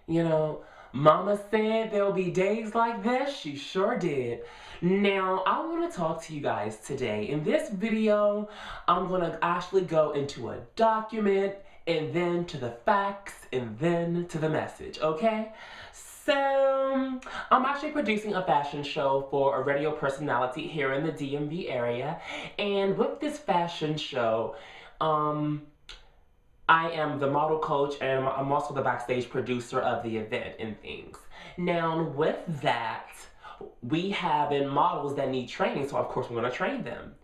You know, Mama said there'll be days like this. She sure did. Now, I want to talk to you guys today. In this video, I'm going to actually go into a document and then to the facts and then to the message, okay? So, I'm actually producing a fashion show for a radio personality here in the DMV area. And with this fashion show, I am the model coach and I'm also the backstage producer of the event and things. Now, with that, we have in models that need training, so of course we're going to train them.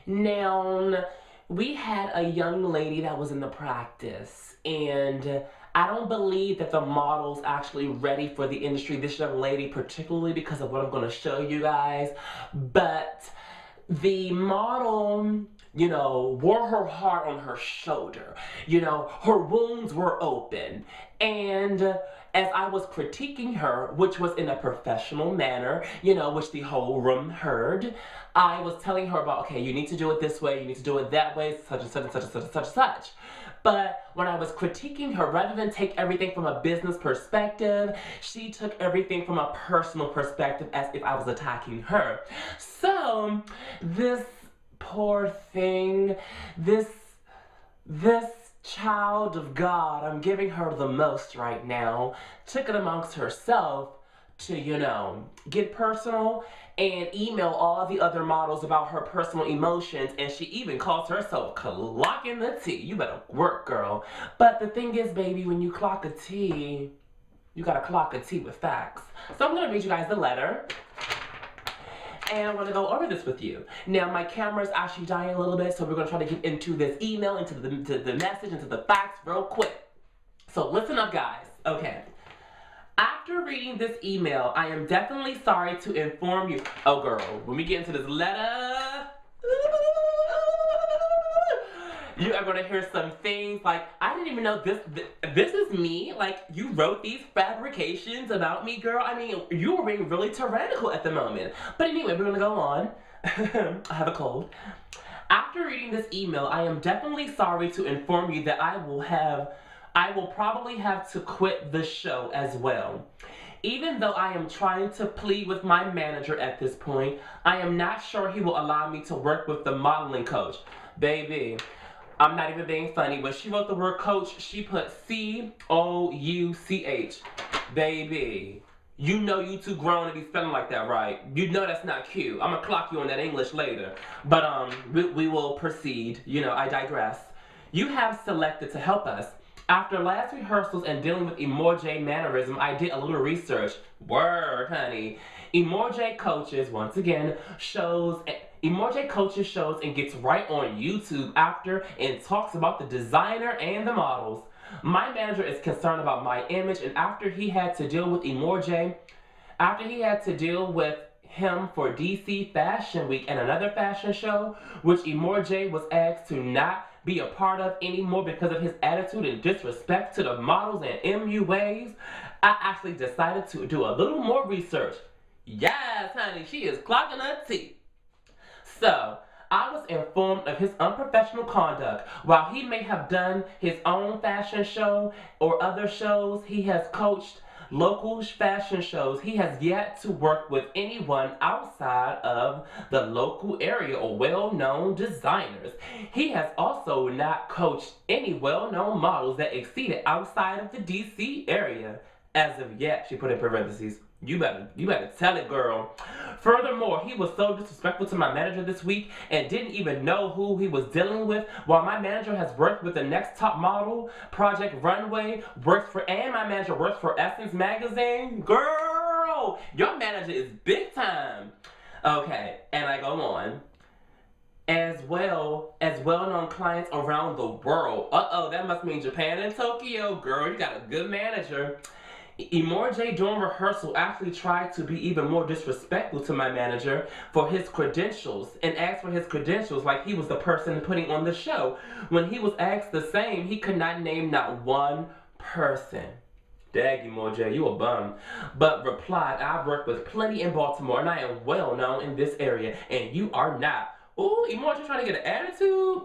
Now, we had a young lady that was in the practice, and I don't believe that the model's actually ready for the industry, this young lady, particularly because of what I'm going to show you guys. But the model, wore her heart on her shoulder. Her wounds were open. And as I was critiquing her, which was in a professional manner, which the whole room heard, I was telling her about, okay, you need to do it this way, you need to do it that way, such and such and such and such and such and such. But when I was critiquing her, rather than take everything from a business perspective, she took everything from a personal perspective as if I was attacking her. So, this poor thing, this child of God, I'm giving her the most right now, took it amongst herself to, get personal and email all the other models about her personal emotions, and she even calls herself clocking the T. You better work, girl. But the thing is, baby, when you clock a T, you gotta clock a T with facts. So I'm gonna read you guys the letter, and I'm gonna go over this with you. Now, my camera's actually dying a little bit, so we're gonna try to get into this email, into the message, into the facts real quick. So listen up, guys. Okay. After reading this email, I am definitely sorry to inform you. Oh, girl, when we get into this letter, you are going to hear some things like, I didn't even know this is me. Like, you wrote these fabrications about me, girl. I mean, you were being really tyrannical at the moment. But anyway, we're going to go on. I have a cold. After reading this email, I am definitely sorry to inform you that I will probably have to quit the show as well. Even though I am trying to plead with my manager at this point, I am not sure he will allow me to work with the modeling coach. Baby, I'm not even being funny. When she wrote the word coach, she put C-O-U-C-H. Baby, you know you too grown to be spelling like that, right? You know that's not cute. I'm gonna clock you on that English later. But we will proceed. I digress. You have selected to help us. After last rehearsals and dealing with Emore'J mannerism, I did a little research. Word, honey. Emore'J coaches, once again, Emore'J coaches shows and gets right on YouTube after and talks about the designer and the models. My manager is concerned about my image, and after he had to deal with him for DC Fashion Week and another fashion show, which Emore'J was asked to not be a part of anymore because of his attitude and disrespect to the models and MUAs, I actually decided to do a little more research. Yes, honey, she is clocking her teeth. So, I was informed of his unprofessional conduct. While he may have done his own fashion show or other shows, he has coached local fashion shows. He has yet to work with anyone outside of the local area or well-known designers. He has also not coached any well-known models that exceeded outside of the DC area. As of yet, she put in parentheses. You better tell it, girl. Furthermore, he was so disrespectful to my manager this week and didn't even know who he was dealing with. While my manager has worked with the next top model, Project Runway, and my manager works for Essence Magazine. Girl, your manager is big time. Okay, and I go on. As well as well-known clients around the world. Uh-oh, that must mean Japan and Tokyo. Girl, you got a good manager. Emore'J during rehearsal actually tried to be even more disrespectful to my manager for his credentials and asked for his credentials like he was the person putting on the show. When he was asked the same, he could not name not one person. Dag, Emore'J, you a bum. But replied, I've worked with plenty in Baltimore and I am well known in this area and you are not. Ooh, Emore'J trying to get an attitude?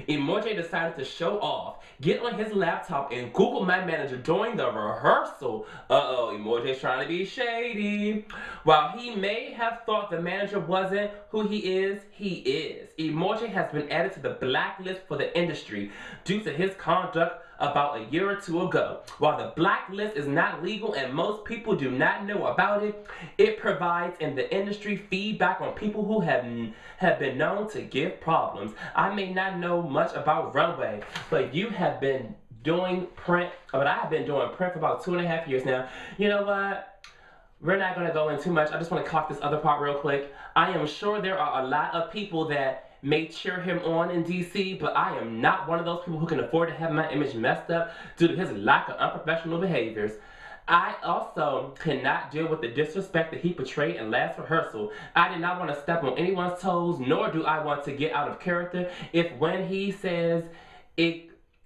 Emore'J decided to show off, get on his laptop and Google my manager during the rehearsal. Uh-oh, Emore'J's trying to be shady. While he may have thought the manager wasn't who he is, he is. Emore'J has been added to the blacklist for the industry due to his conduct about a year or two ago. While the blacklist is not legal and most people do not know about it, it provides in the industry feedback on people who have been known to give problems. I may not know much about runway, but you have been doing print, but I have been doing print for about 2.5 years now. You know what? We're not going to go in too much. I just want to clock this other part real quick. I am sure there are a lot of people that may cheer him on in DC, but I am not one of those people who can afford to have my image messed up due to his lack of unprofessional behaviors. I also cannot deal with the disrespect that he portrayed in last rehearsal. I did not want to step on anyone's toes, nor do I want to get out of character if when he says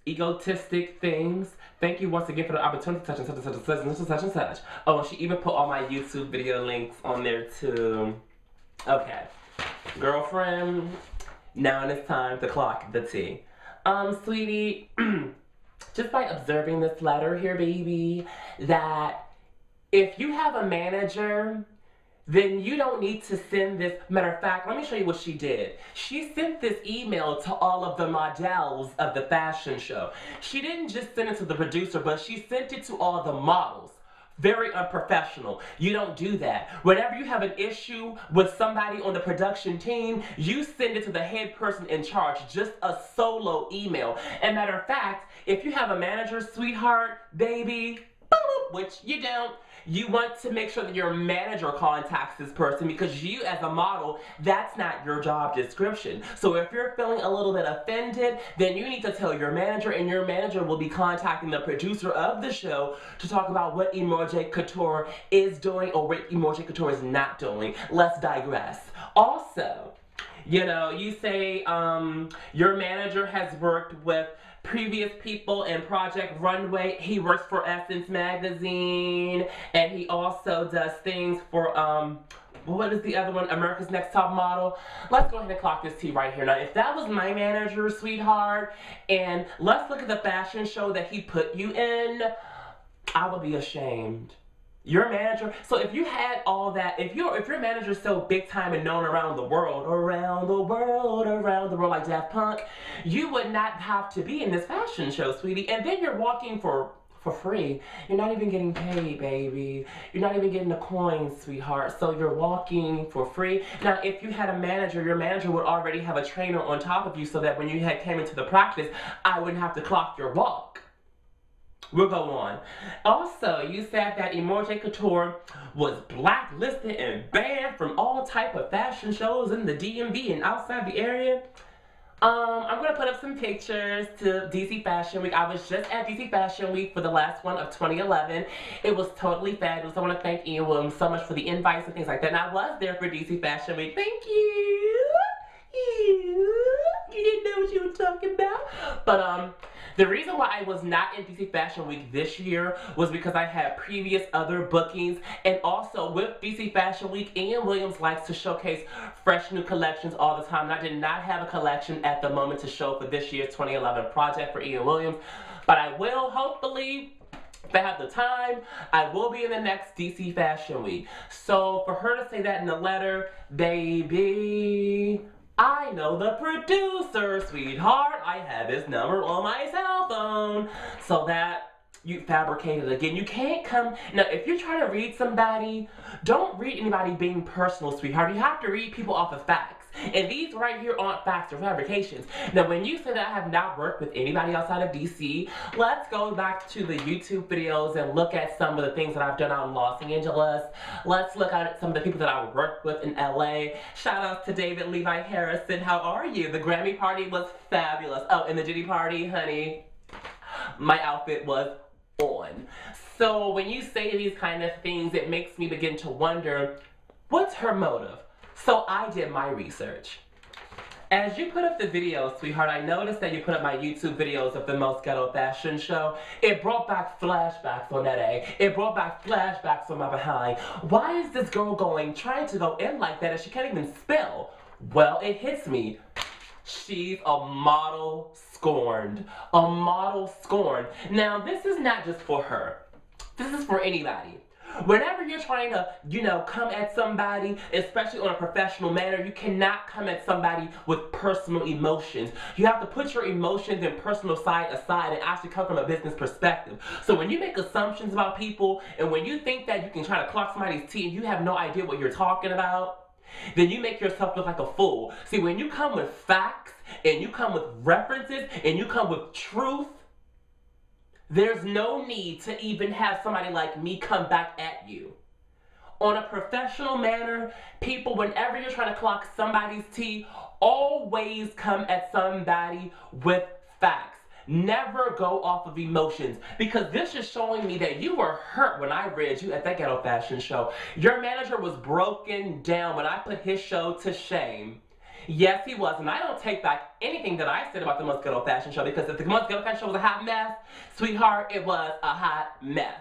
egotistic things. Thank you once again for the opportunity, such and such and such and such and such and such. Oh, and she even put all my YouTube video links on there too. Okay. Girlfriend, now it's time to clock the tea. Sweetie, just by observing this letter here, baby, that if you have a manager, then you don't need to send this. Matter of fact, let me show you what she did. She sent this email to all of the models of the fashion show. She didn't just send it to the producer, but she sent it to all the models. Very unprofessional. You don't do that. Whenever you have an issue with somebody on the production team, you send it to the head person in charge. Just a solo email. And matter of fact, if you have a manager, sweetheart, baby, which you don't, you want to make sure that your manager contacts this person because you as a model, that's not your job description. So if you're feeling a little bit offended, then you need to tell your manager, and your manager will be contacting the producer of the show to talk about what Emore'J Couture is doing or what Emore'J Couture is not doing. Let's digress. Also, you know, you say your manager has worked with previous people in Project Runway. He works for Essence Magazine, and he also does things for what is the other one? America's Next Top Model. Let's go ahead and clock this tea right here. Now, if that was my manager, sweetheart, and let's look at the fashion show that he put you in, I would be ashamed. Your manager, so if you had all that, if your manager's so big time and known around the world like Daft Punk, you would not have to be in this fashion show, sweetie. And then you're walking for free. You're not even getting paid, baby. You're not even getting a coin, sweetheart. So you're walking for free. Now, if you had a manager, your manager would already have a trainer on top of you so that when you came into the practice, I wouldn't have to clock your walk. We'll go on. Also, you said that Emore'J Couture was blacklisted and banned from all type of fashion shows in the DMV and outside the area. I'm going to put up some pictures to DC Fashion Week. I was just at DC Fashion Week for the last one of 2011. It was totally fabulous. I want to thank Ian Williams so much for the invites and things like that. And I was there for DC Fashion Week. Thank you. You didn't know what you were talking about. But, the reason why I was not in DC Fashion Week this year was because I had previous other bookings, and also with DC Fashion Week, Ian Williams likes to showcase fresh new collections all the time, and I did not have a collection at the moment to show for this year's 2011 project for Ian Williams, but I will hopefully, if I have the time, I will be in the next DC Fashion Week. So for her to say that in the letter, baby, I know the producer, sweetheart. I have his number on my cell phone. So that you fabricated again. You can't come. Now, if you're trying to read somebody, don't read anybody being personal, sweetheart. You have to read people off of facts. And these right here aren't facts or fabrications. Now, when you say that I have not worked with anybody outside of DC, let's go back to the YouTube videos and look at some of the things that I've done out in Los Angeles. Let's look at some of the people that I worked with in LA. Shout out to David Levi Harrison. How are you? The Grammy party was fabulous. Oh, and the Diddy party, honey, my outfit was on. So when you say these kind of things, it makes me begin to wonder, what's her motive? So I did my research. As you put up the videos, sweetheart, I noticed that you put up my YouTube videos of the Most Ghetto Fashion Show. It brought back flashbacks on that egg. It brought back flashbacks on my behind. Why is this girl trying to go in like that if she can't even spell? Well, it hits me. She's a model scorned. A model scorned. Now, this is not just for her. This is for anybody. Whenever you're trying to, come at somebody, especially on a professional manner, you cannot come at somebody with personal emotions. You have to put your emotions and personal side aside and actually come from a business perspective. So when you make assumptions about people, and when you think that you can try to clock somebody's tea and you have no idea what you're talking about, then you make yourself look like a fool. See, when you come with facts, and you come with references, and you come with truth, there's no need to even have somebody like me come back at you. On a professional manner, people, whenever you're trying to clock somebody's tea, always come at somebody with facts. Never go off of emotions, because this is showing me that you were hurt when I read you at that ghetto fashion show. Your manager was broken down when I put his show to shame. Yes, he was, and I don't take back anything that I said about the Most Ghetto Fashion Show, because if the Most Ghetto Fashion Show was a hot mess, sweetheart, it was a hot mess.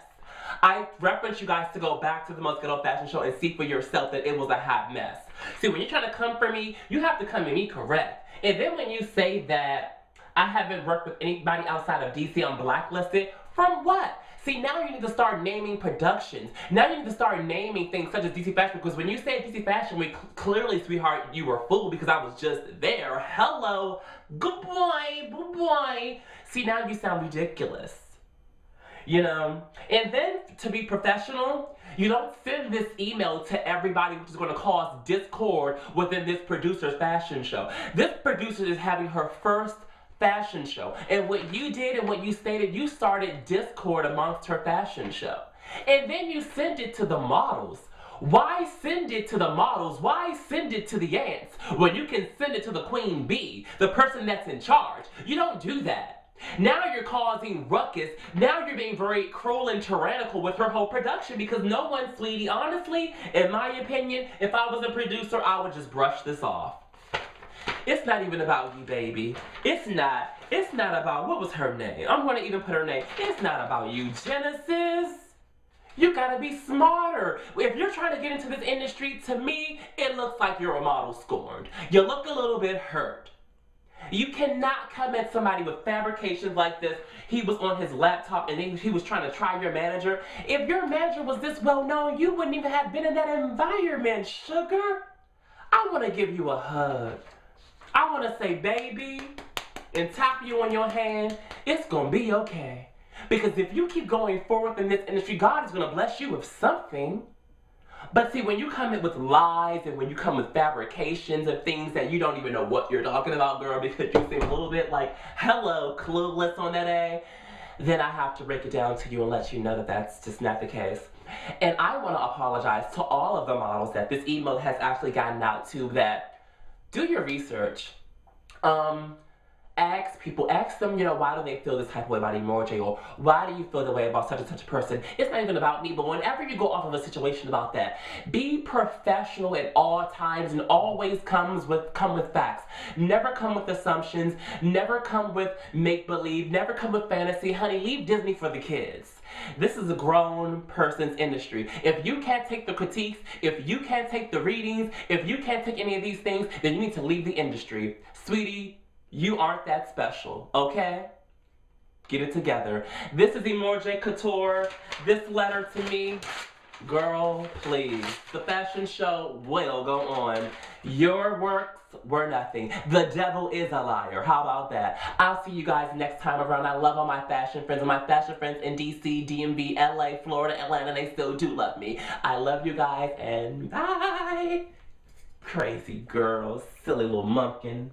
I reference you guys to go back to the Most Ghetto Fashion Show and see for yourself that it was a hot mess. See, when you're trying to come for me, you have to come at me correct. And then when you say that I haven't worked with anybody outside of DC, I'm blacklisted, from what? See, now you need to start naming productions. Now you need to start naming things such as DC Fashion, because when you say DC Fashion Week, clearly, sweetheart, you were fooled because I was just there. Hello, good boy. See, now you sound ridiculous. And then to be professional, you don't send this email to everybody, which is going to cause discord within this producer's fashion show. This producer is having her first fashion show, and what you did and what you stated, you started discord amongst her fashion show, and then you send it to the models. Why send it to the models? Why send it to the ants when you can send it to the queen bee, the person that's in charge? You don't do that. Now you're causing ruckus. Now you're being very cruel and tyrannical with her whole production, because no one, sweetie, honestly, in my opinion, if I was a producer, I would just brush this off. It's not even about you, baby. It's not about, what was her name? I'm going to even put her name. It's not about you, Genesis. You gotta be smarter. If you're trying to get into this industry, to me, it looks like you're a model scorned. You look a little bit hurt. You cannot come at somebody with fabrications like this. He was on his laptop and he was trying to try your manager. If your manager was this well known, you wouldn't even have been in that environment, sugar. I want to give you a hug. I want to say, baby, and tap you on your hand, it's going to be okay. Because if you keep going forward in this industry, God is going to bless you with something. But see, when you come in with lies and when you come with fabrications of things that you don't even know what you're talking about, girl, because you seem a little bit like, hello, clueless on that A, then I have to break it down to you and let you know that that's just not the case. And I want to apologize to all of the models that this email has actually gotten out to, that do your research. Ask people, ask them, why do they feel this type of way about Emore'J, or why do you feel the way about such and such a person? It's not even about me, but whenever you go off of a situation about that, be professional at all times and always come with facts. Never come with assumptions, never come with make-believe, never come with fantasy. Honey, leave Disney for the kids. This is a grown person's industry. If you can't take the critiques, if you can't take the readings, if you can't take any of these things, then you need to leave the industry. Sweetie, you aren't that special, okay? Get it together. This is Emore'J Couture. This letter to me, girl, please. The fashion show will go on. Your works were nothing. The devil is a liar. How about that? I'll see you guys next time around. I love all my fashion friends, and my fashion friends in DC, DMV, LA, Florida, Atlanta. They still do love me. I love you guys, and bye. Crazy girls, silly little mumpkin.